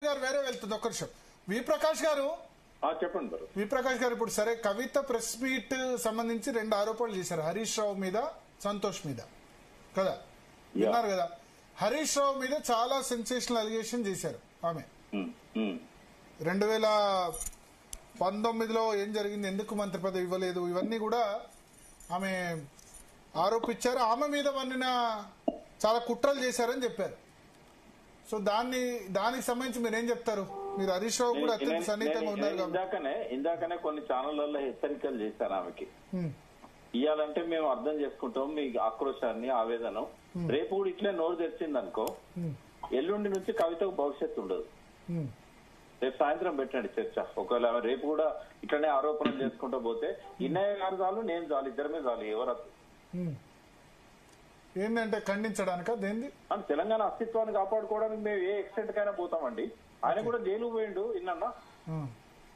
గారు వేరే వెళ్తుంది. ఒక్క నిమిషం. వి ప్రకాష్ గారు చెప్పండి. వి ప్రకాష్ గారు, ఇప్పుడు సరే కవిత ప్రెస్ మీట్ సంబంధించి 2 ఆరోపణలు చేశారు, హరీష్ రావు మీద, సంతోష్ మీద కదా, విన్నారు కదా. హరీష్ రావు మీద చాలా సెన్సేషనల్ అలిగేషన్ చేశారు ఆమె. 2019లో ఏం జరిగింది, ఎందుకు మంత్రి పదవి ఇవ్వలేదు, ఇవన్నీ కూడా ఆమె ఆరోపించారు. ఆమె మీద వన్నిన చాలా కుట్రలు చేశారని చెప్పారు. సో దానికి సంబంధించి మీరు ఏం చెప్తారు? మీరు హరీష్ రావు కూడా అత్యంత సన్నిహితంగా ఉన్నారు. ఇందాకనే కొన్ని ఛానళ్లలో హెచ్చరికలు చేశారు ఆమెకి. ఇవ్వాలంటే మేము అర్థం చేసుకుంటాం మీ ఆక్రోశాన్ని, ఆవేదన. రేపు కూడా ఇట్లే నోరు తెరిచిందనుకో, ఎల్లుండి నుంచి కవితకు భవిష్యత్తు ఉండదు. రేపు సాయంత్రం పెట్టండి చర్చ. ఒకవేళ రేపు కూడా ఇట్లనే ఆరోపణలు చేసుకుంటూ పోతే ఇన్నయ్య గారు చాలు, నేను చాలు, ఇద్దరమే చాలు. ఎవరద్దు ఏంటంటే ఖండించడానిక దేంది అని తెలంగాణ అస్తిత్వాన్ని కాపాడుకోవడానికి మేము ఏ ఎక్స్టెంట్ కైనా పోతామండి. ఆయన కూడా జైలు పోయిండు. ఇన్నన్నా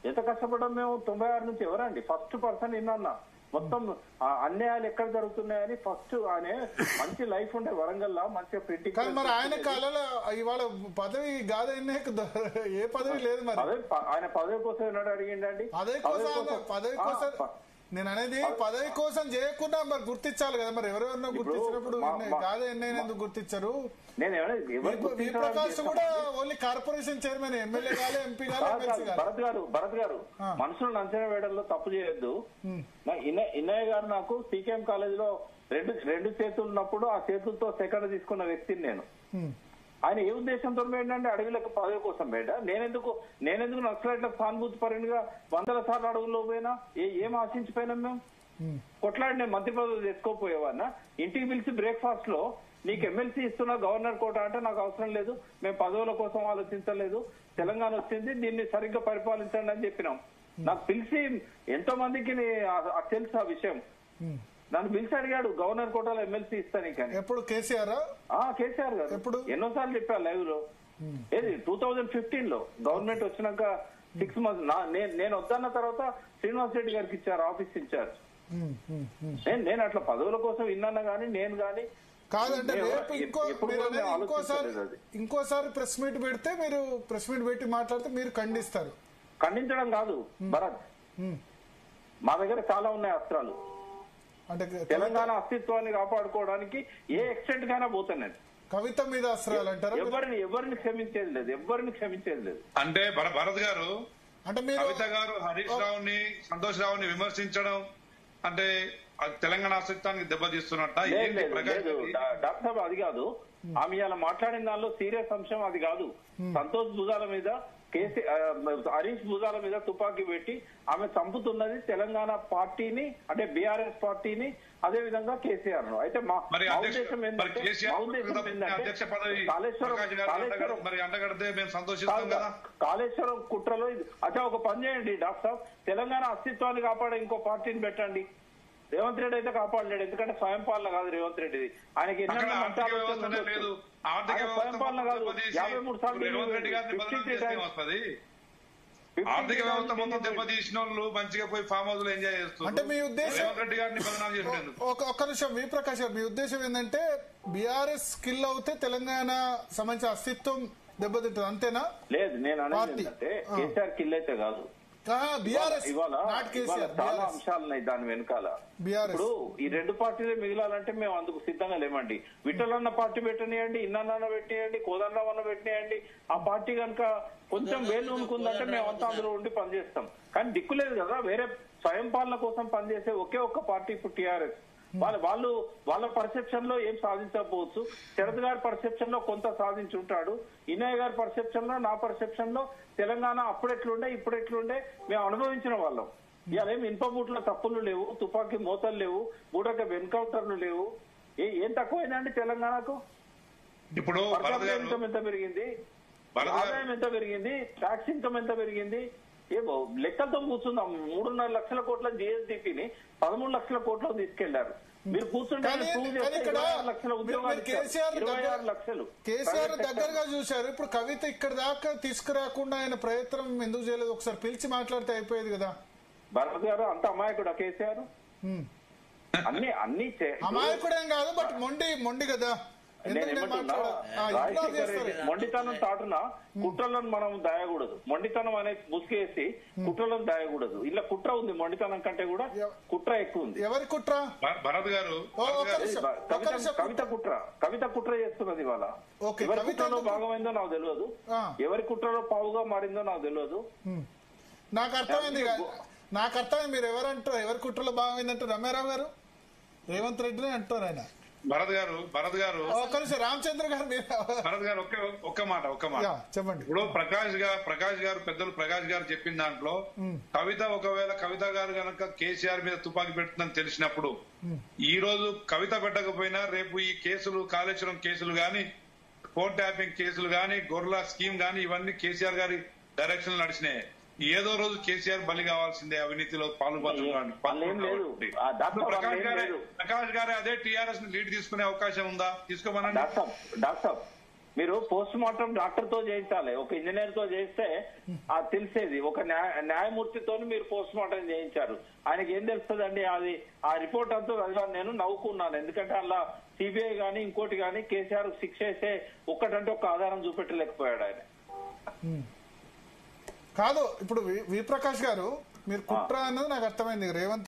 ఎంత కష్టపడ్డాం మేము. 96 నుంచి ఎవరండి ఫస్ట్ పర్సన్ ఇన్నన్నా. మొత్తం అన్యాయాలు ఎక్కడ జరుగుతున్నాయని ఫస్ట్ ఆయన మంచి లైఫ్ ఉండే వరంగల్ లా మంచిగా పెట్టి. మరి ఆయన కాలంలో ఇవాళ పదవి కాదైనా ఏ పదవి లేదు. మరి ఆయన పదవి కోసం ఏనాడు అడిగిండండి? పదవి కోసం నేను అనేది పదవి కోసం చేయకుండా మరి గుర్తించాలి కదా. మరి ఎవరెవరినో గుర్తించినప్పుడు కాదే ఎన్నైనందుకు గుర్తించారు. ప్రకాష్ కూడా ఓన్లీ కార్పొరేషన్ చైర్మన్, ఎమ్మెల్యే కాలే, ఎంపీ కాలే. భరత్ గారు మనుషులను అంచనా వేయడంలో తప్పు చేయొద్దు. ఇన్నయ్య గారు నాకు సికేఎం కాలేజీలో రెండు చేతులు ఉన్నప్పుడు ఆ చేతులతో సెకండ్ తీసుకున్న వ్యక్తిని నేను. ఆయన ఏ ఉద్దేశంతో పోయిందంటే అడవిలకు పదవి కోసం పోయిండ. నేనెందుకు నక్సలైట్లకు సానుభూతి పరంగా 100 సార్లు అడవుల్లో పోయినా ఏం ఆశించిపోయినాం మేము? కొట్లాడి నేను మంత్రి పదవి తెచ్చుకోపోయేవాడినా? ఇంటికి పిలిచి బ్రేక్ఫాస్ట్ లో నీకు ఎమ్మెల్సీ ఇస్తున్నా గవర్నర్ కోట అంటే నాకు అవసరం లేదు, మేము పదవుల కోసం ఆలోచించలేదు, తెలంగాణ వచ్చింది దీన్ని సరిగ్గా పరిపాలించండి అని చెప్పినాం. నాకు పిలిచి ఎంతో మందికి తెలుసు ఆ విషయం. నన్ను పిలిచి అడిగాడు గవర్నర్ కోటాలో ఎమ్మెల్సీ ఇస్తాను. కానీ ఎప్పుడు కేసీఆర్ గారు ఎప్పుడు ఎన్నోసార్లు చెప్పారు లైవ్ లో. ఏది 2015 లో గవర్నమెంట్ వచ్చినాక 6 months నేను వద్దన్న తర్వాత శ్రీనివాస్ రెడ్డి గారికి ఇచ్చారు ఆఫీస్ ఇన్ఛార్జ్. నేను అట్లా పదవుల కోసం విన్నాను గానీ నేను గానీ కాదంటే ఇంకోసారి ప్రెస్ మీట్ పెడితే మీరు ప్రెస్ మీట్ పెట్టి మాట్లాడితే మీరు ఖండిస్తారు. ఖండించడం కాదు భరత్, మా దగ్గర చాలా ఉన్నాయి అస్త్రాలు. అంటే తెలంగాణ అస్తిత్వాన్ని కాపాడుకోవడానికి ఏ ఎక్స్టెంట్ కైనా పోతాను. కవిత మీద అస్త్రాలు అంటారు. ఎవరిని క్షమించేది లేదు. అంటే భరత్ గారు, అంటే కవిత గారు హరీష్ రావుని, సంతోష్ రావుని విమర్శించడం అంటే తెలంగాణ అస్తిత్వానికి దెబ్బతీస్తున్నట్ట? డాక్టర్ సాబ్ అది కాదు. ఆమె ఇలా మాట్లాడిన దానిలో సీరియస్ అంశం అది కాదు. సంతోష్ భుజాల మీద హరీష్ భుజాల మీద తుపాకీ పెట్టి ఆమె చంపుతున్నది తెలంగాణ పార్టీని, అంటే బీఆర్ఎస్ పార్టీని, అదే విధంగా కేసీఆర్ ను. అయితే మా ఉద్దేశం ఏంటంటే కాళేశ్వరం కుట్రలో అచ్చా ఒక పని చేయండి డాక్టర్ సాబ్, తెలంగాణ అస్తిత్వాన్ని కాపాడే ఇంకో పార్టీని పెట్టండి. రేవంత్ రెడ్డి అయితే కాపాడలేడు, ఎందుకంటే స్వయం పాలన కాదు రేవంత్ రెడ్డిది. ఆయనకి ఎన్నో స్వయం పాలన కాదు. 53 సార్లు ఆర్థిక వ్యవస్థ మొత్తం దెబ్బతీసిన వాళ్ళు మంచిగా పోయి ఫామ్ హౌస్ లో ఎంజాయ్ చేస్తారు. అంటే మీ ఉద్దేశం, రేవంత్ రెడ్డి గారిని బదనాం చేసేందుకు ఒక్క నిమిషం వి ప్రకాష్ గారు, మీ ఉద్దేశం ఏంటంటే బీఆర్ఎస్ కిల్ అవుతే తెలంగాణ సంబంధించిన అస్తిత్వం దెబ్బతింటుంది అంతేనా? లేదు, నేను అనేది కేసీఆర్ కిల్ అయితే కాదు. ఇవాళ చాలా అంశాలు ఉన్నాయి దాని వెనకాల. ఇప్పుడు ఈ 2 పార్టీలే మిగిలాలంటే మేము అందుకు సిద్ధంగా లేమండి. విఠలన్న పార్టీ పెట్టనియండి, ఇన్నన్న పెట్టియండి, కోదండరామన్న పెట్టియండి. ఆ పార్టీ కనుక కొంచెం వేలు అనుకుందంటే మేమంతా అందులో ఉండి పనిచేస్తాం. కానీ దిక్కులేదు కదా, వేరే స్వయం పాలన కోసం పనిచేసే ఒకే ఒక్క పార్టీ ఇప్పుడు టీఆర్ఎస్. వాళ్ళ పర్సెప్షన్ లో ఏం సాధించకపోవచ్చు. శరద్ గారి పర్సెప్షన్ లో కొంత సాధించుంటాడు. ఇన్నయ్య గారి పర్సెప్షన్ లో, నా పర్సెప్షన్ లో తెలంగాణ అప్పుడెట్లుండే ఇప్పుడెట్లుండే మేము అనుభవించిన వాళ్ళం. ఇవాళ ఏమి ఇనుపబూట్ల తప్పులు లేవు, తుపాకీ మోతలు లేవు, బూడక ఎన్కౌంటర్లు లేవు. ఏం తక్కువైందండి తెలంగాణకు? ఇప్పుడు ఇన్కమ్ ఎంత పెరిగింది, ఆదాయం ఎంత పెరిగింది, ట్యాక్స్ ఇన్కమ్ ఎంత పెరిగింది? ఏమో లెక్కలతో కూర్చుందాం. 3.5 లక్షల కోట్ల జిఎస్డిపిని 13 లక్షల కోట్లకు తీసుకెళ్లారు. మీరు కూర్చుంటే కేసీఆర్ దగ్గరగా చూశారు. ఇప్పుడు కవిత ఇక్కడ దాకా తీసుకురాకుండా ఆయన ప్రయత్నం ఎందుకు చేయలేదు? ఒకసారి పిలిచి మాట్లాడితే అయిపోయేది కదా. భరత్ గారు అంత అమాయకుడా కేసీఆర్? అన్ని అమాయకుడేం కాదు, బట్ మొండి కదా. నేనేమంటున్నా, రాజశేఖర్ మొండితనం తాటున కుట్రలను మనం దాయకూడదు. మొండితనం అనేది ముసుగేసి కుట్రలను దాయకూడదు. ఇలా కుట్ర ఉంది, మొండితనం కంటే కూడా కుట్ర ఎక్కువ ఉంది. ఎవరి కుట్ర? భరత్ గారు కవిత కుట్ర చేస్తున్నది ఇవాళ. ఎవరి కుట్రలో భాగమైందో నాకు తెలియదు, ఎవరి కుట్రలో పావుగా మారిందో నాకు తెలియదు. నాకు అర్థమైంది మీరు ఎవరంటారు, ఎవరి కుట్రలో భాగమైందంటారు? రమ్యారావు గారు రేవంత్ రెడ్డిని అంటారు. ఆయన భరత్ గారు ఒక్క నిమిషం, రామచంద్ర గారు భరత్ గారు ఒక్క మాట చెప్పండి. ఇప్పుడు ప్రకాష్ గారు పెద్దలు ప్రకాష్ గారు చెప్పిన దాంట్లో ఒకవేళ కవిత గారు గనక కేసీఆర్ మీద తుపాకీ పెడుతుందని తెలిసినప్పుడు ఈ రోజు కవిత పెట్టకపోయినా రేపు ఈ కేసులు, కాళేశ్వరం కేసులు గాని, ఫోన్ ట్యాపింగ్ కేసులు గాని, గొర్రెల స్కీమ్ గాని, ఇవన్నీ కేసీఆర్ గారి డైరెక్షన్ నడిచినాయి. ఏదో రోజు కేసీఆర్ బలి కావాల్సిందే అవినీతిలో పాల్పంచుకోండి. ప్రకాష్ గారే అదే టీఆర్ఎస్ ని లీడ్ తీసుకునే అవకాశం ఉందా? తీసుకోమనండి. డాక్టర్ మీరు పోస్ట్ మార్టం డాక్టర్ తో చేయించాలి, ఒక ఇంజనీర్ తో చేస్తే అది తెలిసేది. ఒక న్యాయమూర్తితో మీరు పోస్ట్ మార్టం చేయించారు, ఆయనకి ఏం తెలుస్తుందండి? అది ఆ రిపోర్ట్ అంతా చదివాను, నేను నవ్వుకున్నాను. ఎందుకంటే అలా సిబిఐ గానీ ఇంకోటి గానీ కేసీఆర్ శిక్ష వేసే ఒక్కటంటే ఒక ఆధారం చూపెట్టలేకపోయాడు ఆయన. కాదు, ఇప్పుడు వి ప్రకాష్ గారు మీరు కుట్ర అన్నది నాకు అర్థమైంది. రేవంత్